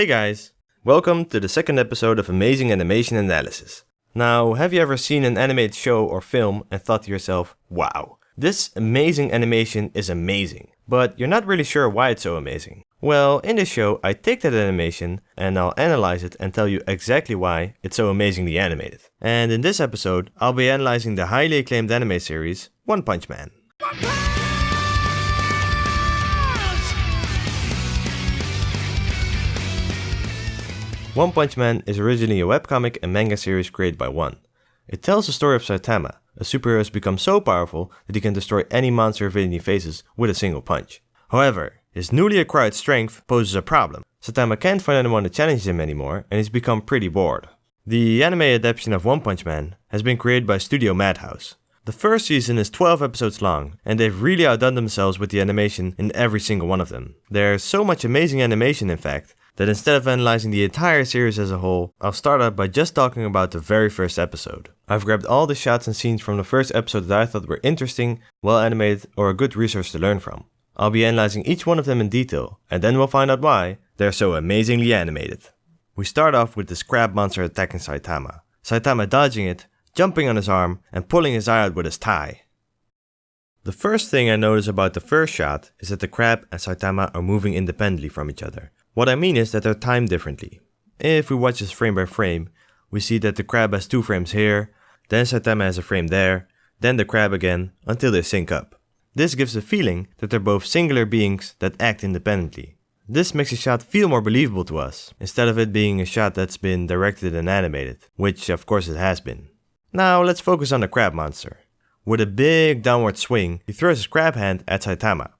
Hey guys, welcome to the second episode of Amazing Animation Analysis. Now, have you ever seen an animated show or film and thought to yourself, wow, this amazing animation is amazing, but you're not really sure why it's so amazing? Well, in this show, I take that animation and I'll analyze it and tell you exactly why it's so amazingly animated. And in this episode, I'll be analyzing the highly acclaimed anime series, One Punch Man. One Punch Man is originally a webcomic and manga series created by One. It tells the story of Saitama, a superhero who has become so powerful that he can destroy any monster or villain he faces with a single punch. However, his newly acquired strength poses a problem. Saitama can't find anyone to challenge him anymore and he's become pretty bored. The anime adaptation of One Punch Man has been created by Studio Madhouse. The first season is 12 episodes long, and they've really outdone themselves with the animation in every single one of them. There's so much amazing animation in fact, that instead of analyzing the entire series as a whole, I'll start out by just talking about the very first episode. I've grabbed all the shots and scenes from the first episode that I thought were interesting, well animated, or a good resource to learn from. I'll be analyzing each one of them in detail, and then we'll find out why they're so amazingly animated. We start off with this crab monster attacking Saitama. Saitama dodging it, jumping on his arm, and pulling his eye out with his tie. The first thing I notice about the first shot is that the crab and Saitama are moving independently from each other. What I mean is that they're timed differently. If we watch this frame by frame, we see that the crab has 2 frames here, then Saitama has a frame there, then the crab again, until they sync up. This gives the feeling that they're both singular beings that act independently. This makes the shot feel more believable to us, instead of it being a shot that's been directed and animated, which of course it has been. Now let's focus on the crab monster. With a big downward swing, he throws his crab hand at Saitama.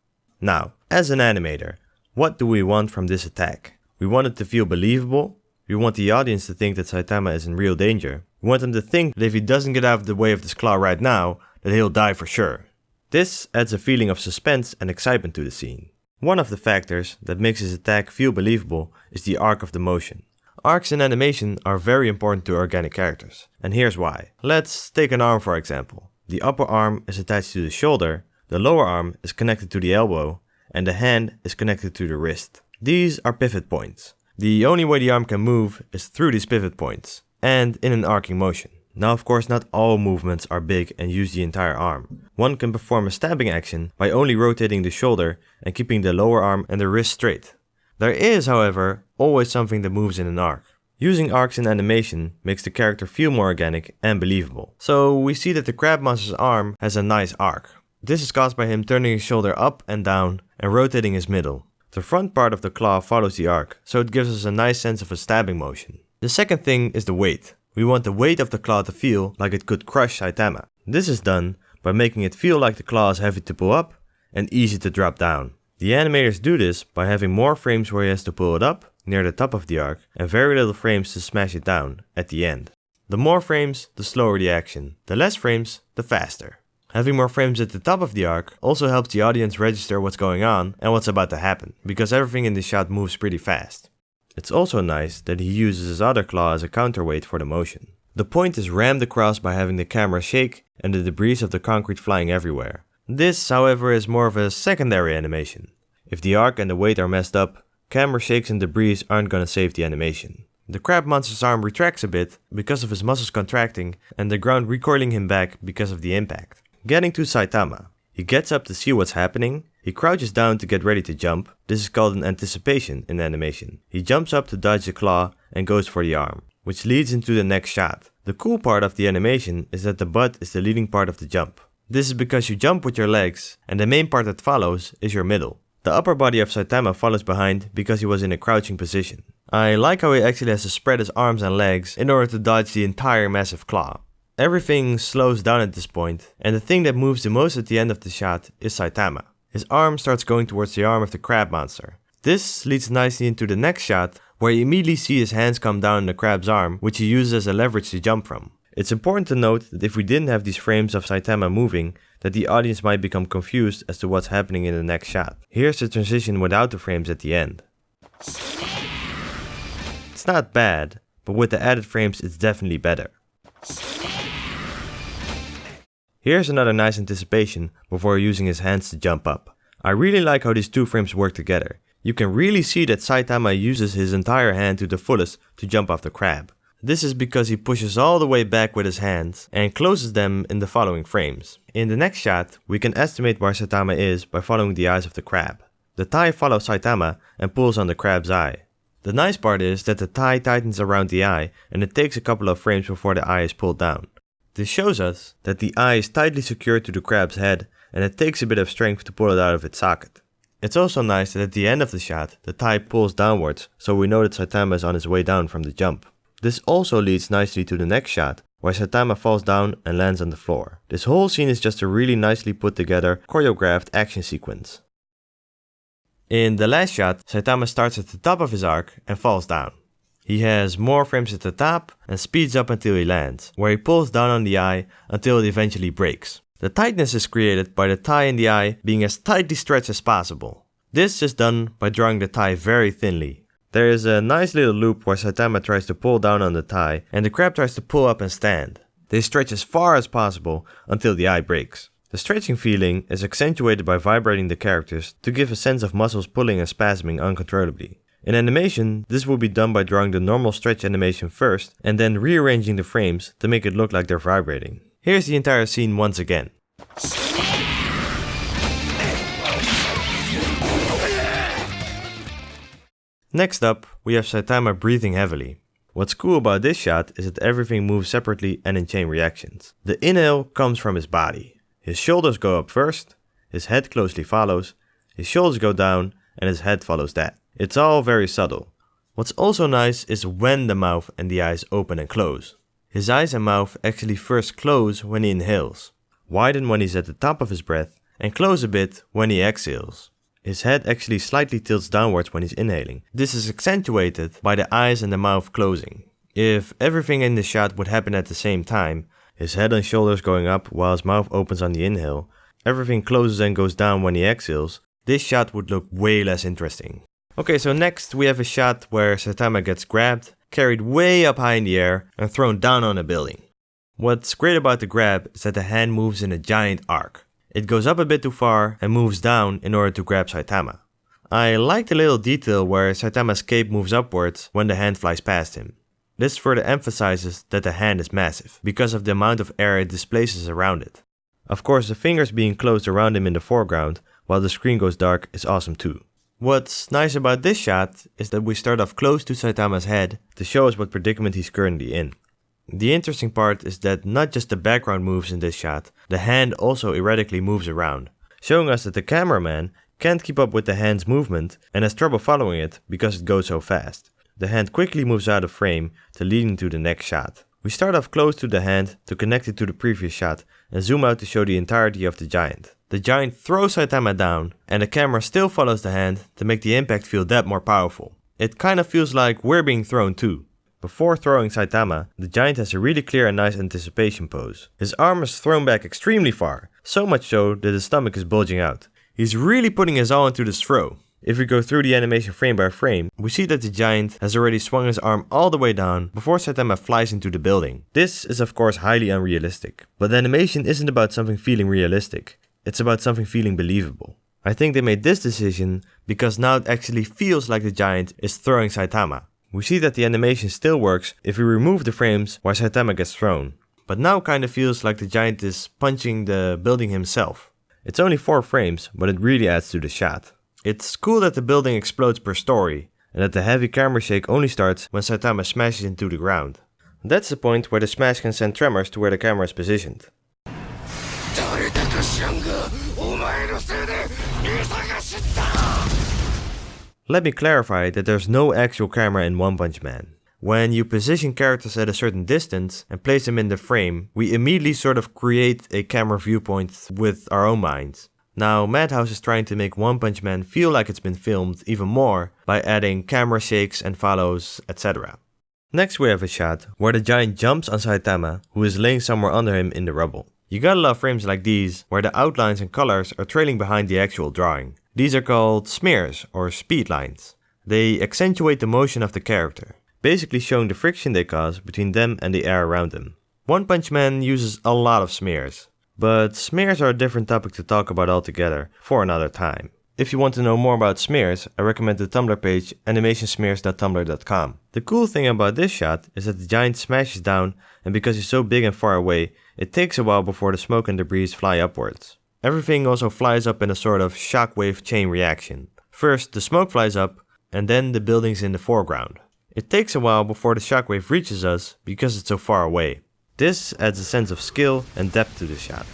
Now, as an animator, what do we want from this attack? We want it to feel believable. We want the audience to think that Saitama is in real danger. We want them to think that if he doesn't get out of the way of this claw right now, that he'll die for sure. This adds a feeling of suspense and excitement to the scene. One of the factors that makes his attack feel believable is the arc of the motion. Arcs in animation are very important to organic characters, and here's why. Let's take an arm for example. The upper arm is attached to the shoulder, the lower arm is connected to the elbow, and the hand is connected to the wrist. These are pivot points. The only way the arm can move is through these pivot points, and in an arcing motion. Now of course not all movements are big and use the entire arm. One can perform a stabbing action by only rotating the shoulder and keeping the lower arm and the wrist straight. There is, however, always something that moves in an arc. Using arcs in animation makes the character feel more organic and believable. So we see that the crab monster's arm has a nice arc. This is caused by him turning his shoulder up and down and rotating his middle. The front part of the claw follows the arc, so it gives us a nice sense of a stabbing motion. The second thing is the weight. We want the weight of the claw to feel like it could crush Saitama. This is done by making it feel like the claw is heavy to pull up and easy to drop down. The animators do this by having more frames where he has to pull it up, near the top of the arc, and very little frames to smash it down, at the end. The more frames, the slower the action. The less frames, the faster. Having more frames at the top of the arc also helps the audience register what's going on and what's about to happen, because everything in the shot moves pretty fast. It's also nice that he uses his other claw as a counterweight for the motion. The point is rammed across by having the camera shake and the debris of the concrete flying everywhere. This, however, is more of a secondary animation. If the arc and the weight are messed up, camera shakes and debris aren't gonna save the animation. The crab monster's arm retracts a bit because of his muscles contracting and the ground recoiling him back because of the impact. Getting to Saitama, he gets up to see what's happening, he crouches down to get ready to jump. This is called an anticipation in animation. He jumps up to dodge the claw and goes for the arm, which leads into the next shot. The cool part of the animation is that the butt is the leading part of the jump. This is because you jump with your legs and the main part that follows is your middle. The upper body of Saitama follows behind because he was in a crouching position. I like how he actually has to spread his arms and legs in order to dodge the entire massive claw. Everything slows down at this point, and the thing that moves the most at the end of the shot is Saitama. His arm starts going towards the arm of the crab monster. This leads nicely into the next shot, where you immediately see his hands come down on the crab's arm, which he uses as a leverage to jump from. It's important to note that if we didn't have these frames of Saitama moving, that the audience might become confused as to what's happening in the next shot. Here's the transition without the frames at the end. It's not bad, but with the added frames it's definitely better. Here's another nice anticipation before using his hands to jump up. I really like how these two frames work together. You can really see that Saitama uses his entire hand to the fullest to jump off the crab. This is because he pushes all the way back with his hands and closes them in the following frames. In the next shot, we can estimate where Saitama is by following the eyes of the crab. The tie follows Saitama and pulls on the crab's eye. The nice part is that the tie tightens around the eye and it takes a couple of frames before the eye is pulled down. This shows us that the eye is tightly secured to the crab's head and it takes a bit of strength to pull it out of its socket. It's also nice that at the end of the shot, the tie pulls downwards, so we know that Saitama is on his way down from the jump. This also leads nicely to the next shot, where Saitama falls down and lands on the floor. This whole scene is just a really nicely put together, choreographed action sequence. In the last shot, Saitama starts at the top of his arc and falls down. He has more frames at the top and speeds up until he lands, where he pulls down on the eye until it eventually breaks. The tightness is created by the tie in the eye being as tightly stretched as possible. This is done by drawing the tie very thinly. There is a nice little loop where Saitama tries to pull down on the tie and the crab tries to pull up and stand. They stretch as far as possible until the eye breaks. The stretching feeling is accentuated by vibrating the characters to give a sense of muscles pulling and spasming uncontrollably. In animation, this will be done by drawing the normal stretch animation first and then rearranging the frames to make it look like they're vibrating. Here's the entire scene once again. Next up, we have Saitama breathing heavily. What's cool about this shot is that everything moves separately and in chain reactions. The inhale comes from his body. His shoulders go up first, his head closely follows, his shoulders go down, and his head follows that. It's all very subtle. What's also nice is when the mouth and the eyes open and close. His eyes and mouth actually first close when he inhales, widen when he's at the top of his breath, and close a bit when he exhales. His head actually slightly tilts downwards when he's inhaling. This is accentuated by the eyes and the mouth closing. If everything in the shot would happen at the same time, his head and shoulders going up while his mouth opens on the inhale, everything closes and goes down when he exhales, this shot would look way less interesting. Okay, so next we have a shot where Saitama gets grabbed, carried way up high in the air, and thrown down on a building. What's great about the grab is that the hand moves in a giant arc. It goes up a bit too far and moves down in order to grab Saitama. I like the little detail where Saitama's cape moves upwards when the hand flies past him. This further emphasizes that the hand is massive, because of the amount of air it displaces around it. Of course, the fingers being closed around him in the foreground, while the screen goes dark, is awesome too. What's nice about this shot is that we start off close to Saitama's head to show us what predicament he's currently in. The interesting part is that not just the background moves in this shot, the hand also erratically moves around, showing us that the cameraman can't keep up with the hand's movement and has trouble following it because it goes so fast. The hand quickly moves out of frame to lead into the next shot. We start off close to the hand to connect it to the previous shot and zoom out to show the entirety of the giant. The giant throws Saitama down and the camera still follows the hand to make the impact feel that more powerful. It kind of feels like we're being thrown too. Before throwing Saitama, the giant has a really clear and nice anticipation pose. His arm is thrown back extremely far, so much so that his stomach is bulging out. He's really putting his all into this throw. If we go through the animation frame by frame, we see that the giant has already swung his arm all the way down before Saitama flies into the building. This is of course highly unrealistic, but the animation isn't about something feeling realistic. It's about something feeling believable. I think they made this decision because now it actually feels like the giant is throwing Saitama. We see that the animation still works if we remove the frames where Saitama gets thrown, but now kind of feels like the giant is punching the building himself. It's only 4 frames, but it really adds to the shot. It's cool that the building explodes per story, and that the heavy camera shake only starts when Saitama smashes into the ground. That's the point where the smash can send tremors to where the camera is positioned. Let me clarify that there's no actual camera in One Punch Man. When you position characters at a certain distance and place them in the frame, we immediately sort of create a camera viewpoint with our own minds. Now, Madhouse is trying to make One Punch Man feel like it's been filmed even more by adding camera shakes and follows, etc. Next we have a shot where the giant jumps on Saitama, who is laying somewhere under him in the rubble. You gotta love frames like these, where the outlines and colors are trailing behind the actual drawing. These are called smears, or speed lines. They accentuate the motion of the character, basically showing the friction they cause between them and the air around them. One Punch Man uses a lot of smears, but smears are a different topic to talk about altogether for another time. If you want to know more about smears, I recommend the Tumblr page animationsmears.tumblr.com. The cool thing about this shot is that the giant smashes down, and because he's so big and far away, it takes a while before the smoke and debris fly upwards. Everything also flies up in a sort of shockwave chain reaction. First, the smoke flies up, and then the buildings in the foreground. It takes a while before the shockwave reaches us because it's so far away. This adds a sense of skill and depth to the shot.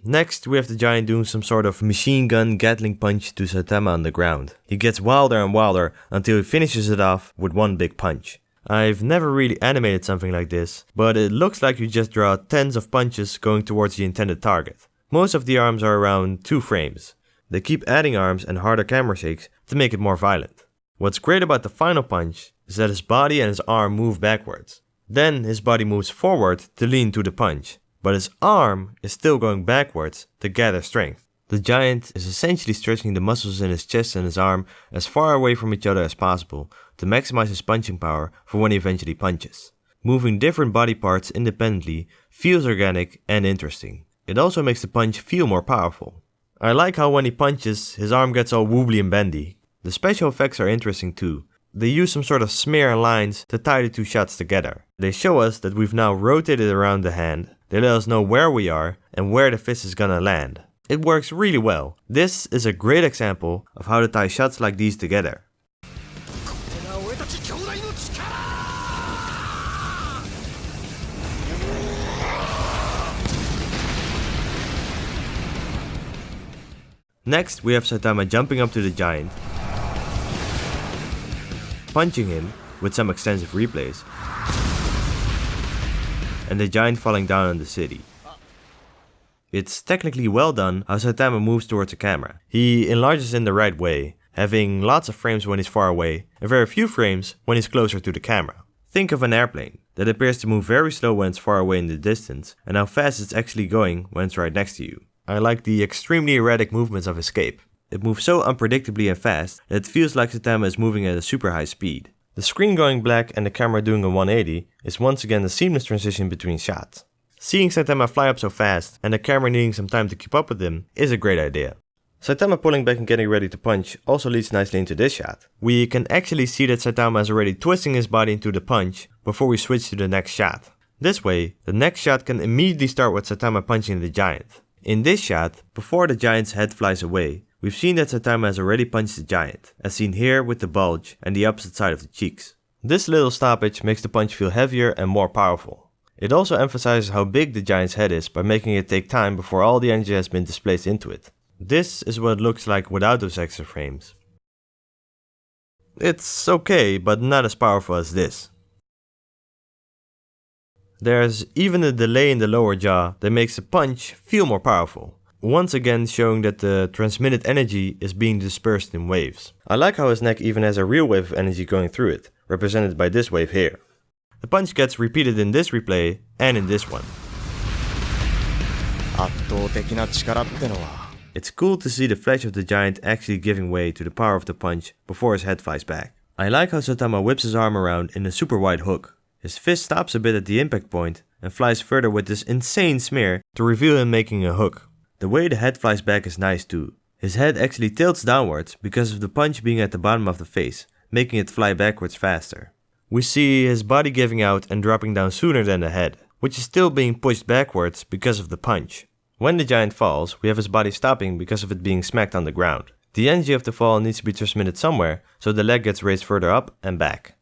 Next, we have the giant doing some sort of machine gun Gatling punch to Saitama on the ground. He gets wilder and wilder until he finishes it off with one big punch. I've never really animated something like this, but it looks like you just draw tens of punches going towards the intended target. Most of the arms are around 2 frames. They keep adding arms and harder camera shakes to make it more violent. What's great about the final punch is that his body and his arm move backwards. Then his body moves forward to lean to the punch, but his arm is still going backwards to gather strength. The giant is essentially stretching the muscles in his chest and his arm as far away from each other as possible to maximize his punching power for when he eventually punches. Moving different body parts independently feels organic and interesting. It also makes the punch feel more powerful. I like how when he punches, his arm gets all wobbly and bendy. The special effects are interesting too. They use some sort of smear and lines to tie the 2 shots together. They show us that we've now rotated around the hand. They let us know where we are and where the fist is gonna land. It works really well. This is a great example of how to tie shots like these together. Next, we have Saitama jumping up to the giant, punching him with some extensive replays, and the giant falling down on the city. It's technically well done how Saitama moves towards the camera. He enlarges in the right way, having lots of frames when he's far away and very few frames when he's closer to the camera. Think of an airplane that appears to move very slow when it's far away in the distance and how fast it's actually going when it's right next to you. I like the extremely erratic movements of escape. It moves so unpredictably and fast that it feels like Saitama is moving at a super high speed. The screen going black and the camera doing a 180 is once again a seamless transition between shots. Seeing Saitama fly up so fast and the camera needing some time to keep up with him is a great idea. Saitama pulling back and getting ready to punch also leads nicely into this shot. We can actually see that Saitama is already twisting his body into the punch before we switch to the next shot. This way, the next shot can immediately start with Saitama punching the giant. In this shot, before the giant's head flies away, we've seen that Saitama has already punched the giant, as seen here with the bulge and the opposite side of the cheeks. This little stoppage makes the punch feel heavier and more powerful. It also emphasizes how big the giant's head is by making it take time before all the energy has been displaced into it. This is what it looks like without those extra frames. It's okay, but not as powerful as this. There's even a delay in the lower jaw that makes the punch feel more powerful, once again showing that the transmitted energy is being dispersed in waves. I like how his neck even has a real wave of energy going through it, represented by this wave here. The punch gets repeated in this replay and in this one. It's cool to see the flesh of the giant actually giving way to the power of the punch before his head flies back. I like how Saitama whips his arm around in a super wide hook. His fist stops a bit at the impact point and flies further with this insane smear to reveal him making a hook. The way the head flies back is nice too. His head actually tilts downwards because of the punch being at the bottom of the face, making it fly backwards faster. We see his body giving out and dropping down sooner than the head, which is still being pushed backwards because of the punch. When the giant falls, we have his body stopping because of it being smacked on the ground. The energy of the fall needs to be transmitted somewhere, so the leg gets raised further up and back.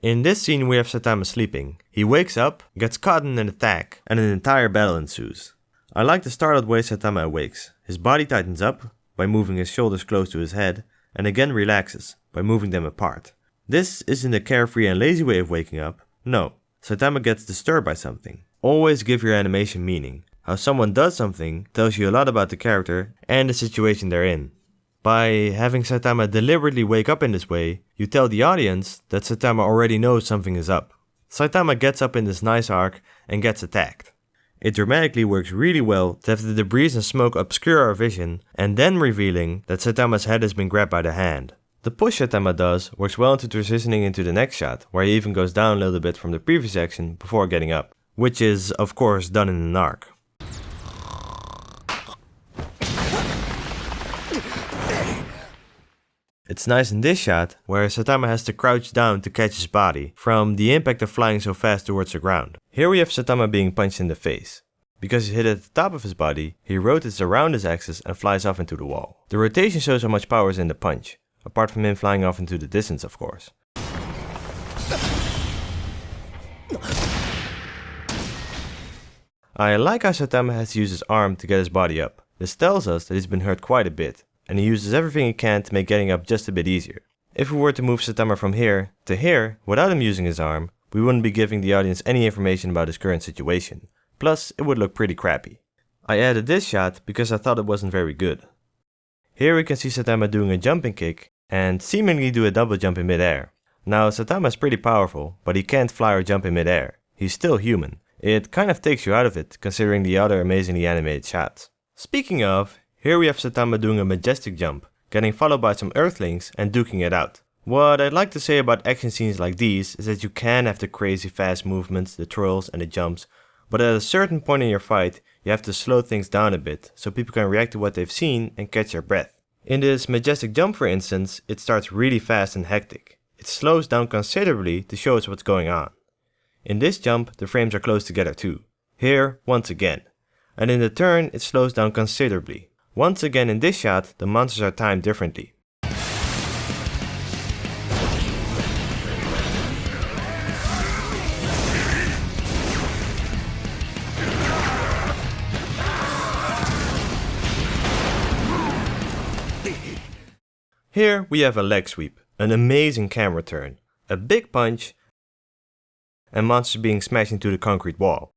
In this scene we have Saitama sleeping. He wakes up, gets caught in an attack, and an entire battle ensues. I like the startled way Saitama awakes. His body tightens up by moving his shoulders close to his head, and again relaxes by moving them apart. This isn't a carefree and lazy way of waking up. No, Saitama gets disturbed by something. Always give your animation meaning. How someone does something tells you a lot about the character and the situation they're in. By having Saitama deliberately wake up in this way, you tell the audience that Saitama already knows something is up. Saitama gets up in this nice arc and gets attacked. It dramatically works really well to have the debris and smoke obscure our vision and then revealing that Saitama's head has been grabbed by the hand. The push Saitama does works well into transitioning into the next shot, where he even goes down a little bit from the previous action before getting up, which is of course done in an arc. It's nice in this shot, where Saitama has to crouch down to catch his body from the impact of flying so fast towards the ground. Here we have Saitama being punched in the face. Because he hit at the top of his body, he rotates around his axis and flies off into the wall. The rotation shows how much power is in the punch, apart from him flying off into the distance of course. I like how Saitama has to use his arm to get his body up. This tells us that he's been hurt quite a bit, and he uses everything he can to make getting up just a bit easier. If we were to move Saitama from here to here without him using his arm, we wouldn't be giving the audience any information about his current situation. Plus, it would look pretty crappy. I added this shot because I thought it wasn't very good. Here we can see Saitama doing a jumping kick and seemingly do a double jump in midair. Now Saitama is pretty powerful, but he can't fly or jump in midair. He's still human. It kind of takes you out of it, considering the other amazingly animated shots. Speaking of, here we have Saitama doing a majestic jump, getting followed by some earthlings and duking it out. What I'd like to say about action scenes like these is that you can have the crazy fast movements, the twirls and the jumps, but at a certain point in your fight, you have to slow things down a bit so people can react to what they've seen and catch their breath. In this majestic jump for instance, it starts really fast and hectic. It slows down considerably to show us what's going on. In this jump, the frames are close together too. Here, once again. And in the turn, it slows down considerably. Once again in this shot, the monsters are timed differently. Here we have a leg sweep, an amazing camera turn, a big punch, and monsters being smashed into the concrete wall.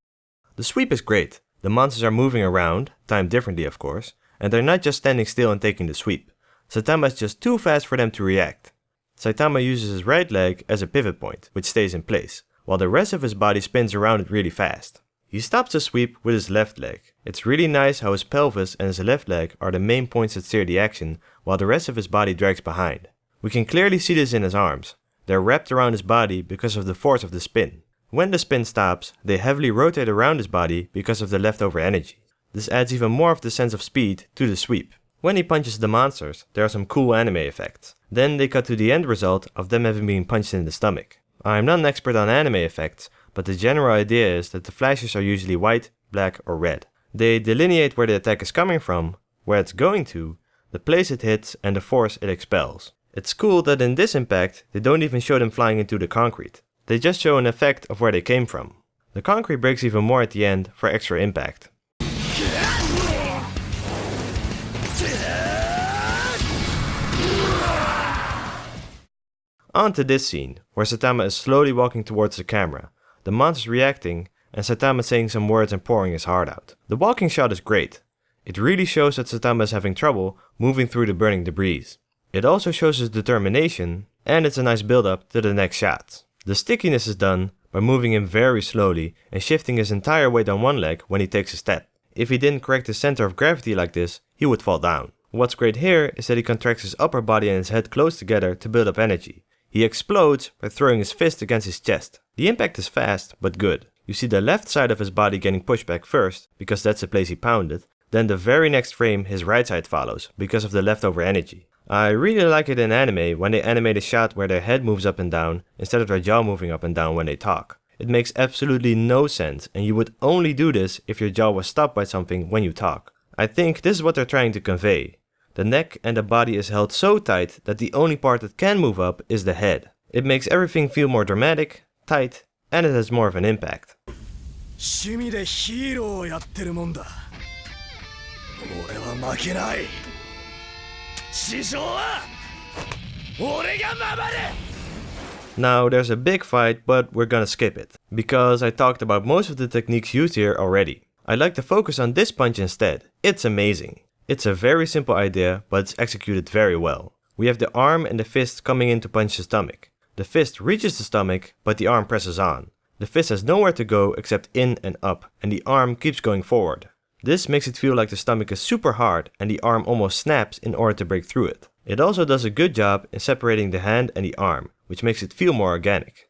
The sweep is great. The monsters are moving around, timed differently of course, and they're not just standing still and taking the sweep. Saitama is just too fast for them to react. Saitama uses his right leg as a pivot point, which stays in place, while the rest of his body spins around it really fast. He stops the sweep with his left leg. It's really nice how his pelvis and his left leg are the main points that steer the action, while the rest of his body drags behind. We can clearly see this in his arms. They're wrapped around his body because of the force of the spin. When the spin stops, they heavily rotate around his body because of the leftover energy. This adds even more of the sense of speed to the sweep. When he punches the monsters, there are some cool anime effects. Then they cut to the end result of them having been punched in the stomach. I'm not an expert on anime effects, but the general idea is that the flashes are usually white, black or red. They delineate where the attack is coming from, where it's going to, the place it hits and the force it expels. It's cool that in this impact, they don't even show them flying into the concrete. They just show an effect of where they came from. The concrete breaks even more at the end for extra impact. On to this scene, where Saitama is slowly walking towards the camera, the monsters reacting, and Saitama saying some words and pouring his heart out. The walking shot is great. It really shows that Saitama is having trouble moving through the burning debris. It also shows his determination, and it's a nice build up to the next shots. The stickiness is done by moving him very slowly and shifting his entire weight on one leg when he takes a step. If he didn't correct his center of gravity like this, he would fall down. What's great here is that he contracts his upper body and his head close together to build up energy. He explodes by throwing his fist against his chest. The impact is fast, but good. You see the left side of his body getting pushed back first, because that's the place he pounded. Then the very next frame his right side follows, because of the leftover energy. I really like it in anime when they animate a shot where their head moves up and down, instead of their jaw moving up and down when they talk. It makes absolutely no sense, and you would only do this if your jaw was stopped by something when you talk. I think this is what they're trying to convey. The neck and the body is held so tight that the only part that can move up is the head. It makes everything feel more dramatic, tight, and it has more of an impact. Now there's a big fight, but we're gonna skip it, because I talked about most of the techniques used here already. I'd like to focus on this punch instead. It's amazing. It's a very simple idea, but it's executed very well. We have the arm and the fist coming in to punch the stomach. The fist reaches the stomach, but the arm presses on. The fist has nowhere to go except in and up, and the arm keeps going forward. This makes it feel like the stomach is super hard and the arm almost snaps in order to break through it. It also does a good job in separating the hand and the arm, which makes it feel more organic.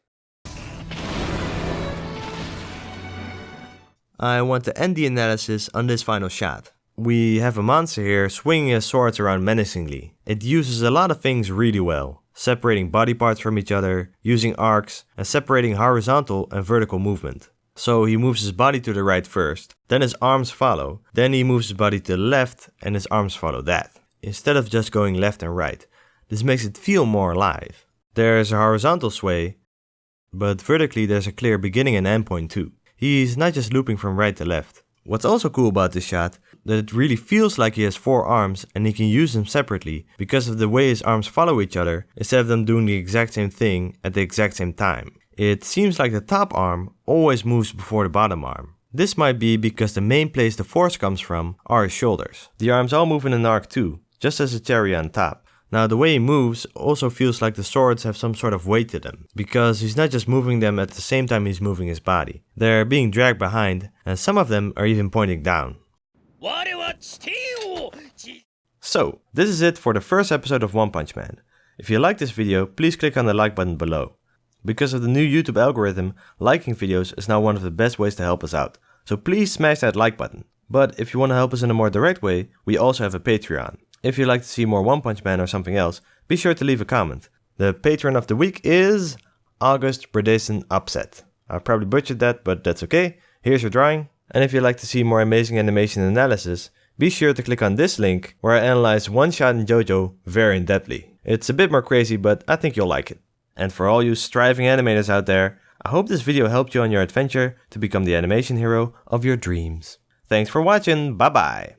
I want to end the analysis on this final shot. We have a monster here swinging his swords around menacingly. It uses a lot of things really well, separating body parts from each other, using arcs, and separating horizontal and vertical movement. So he moves his body to the right first, then his arms follow, then he moves his body to the left and his arms follow that, instead of just going left and right. This makes it feel more alive. There's a horizontal sway, but vertically there's a clear beginning and end point too. He's not just looping from right to left. What's also cool about this shot, that it really feels like he has 4 arms and he can use them separately because of the way his arms follow each other instead of them doing the exact same thing at the exact same time. It seems like the top arm always moves before the bottom arm. This might be because the main place the force comes from are his shoulders. The arms all move in an arc too, just as the cherry on top. Now the way he moves also feels like the swords have some sort of weight to them, because he's not just moving them at the same time he's moving his body. They're being dragged behind, and some of them are even pointing down. So, this is it for the first episode of One Punch Man. If you like this video, please click on the like button below. Because of the new YouTube algorithm, liking videos is now one of the best ways to help us out, so please smash that like button. But if you want to help us in a more direct way, we also have a Patreon. If you'd like to see more One Punch Man or something else, be sure to leave a comment. The patron of the week is August Bredesen Upset. I probably butchered that, but that's okay. Here's your drawing. And if you'd like to see more amazing animation analysis, be sure to click on this link where I analyze one shot in JoJo very in-depthly. It's a bit more crazy, but I think you'll like it. And for all you striving animators out there, I hope this video helped you on your adventure to become the animation hero of your dreams. Thanks for watching, bye bye!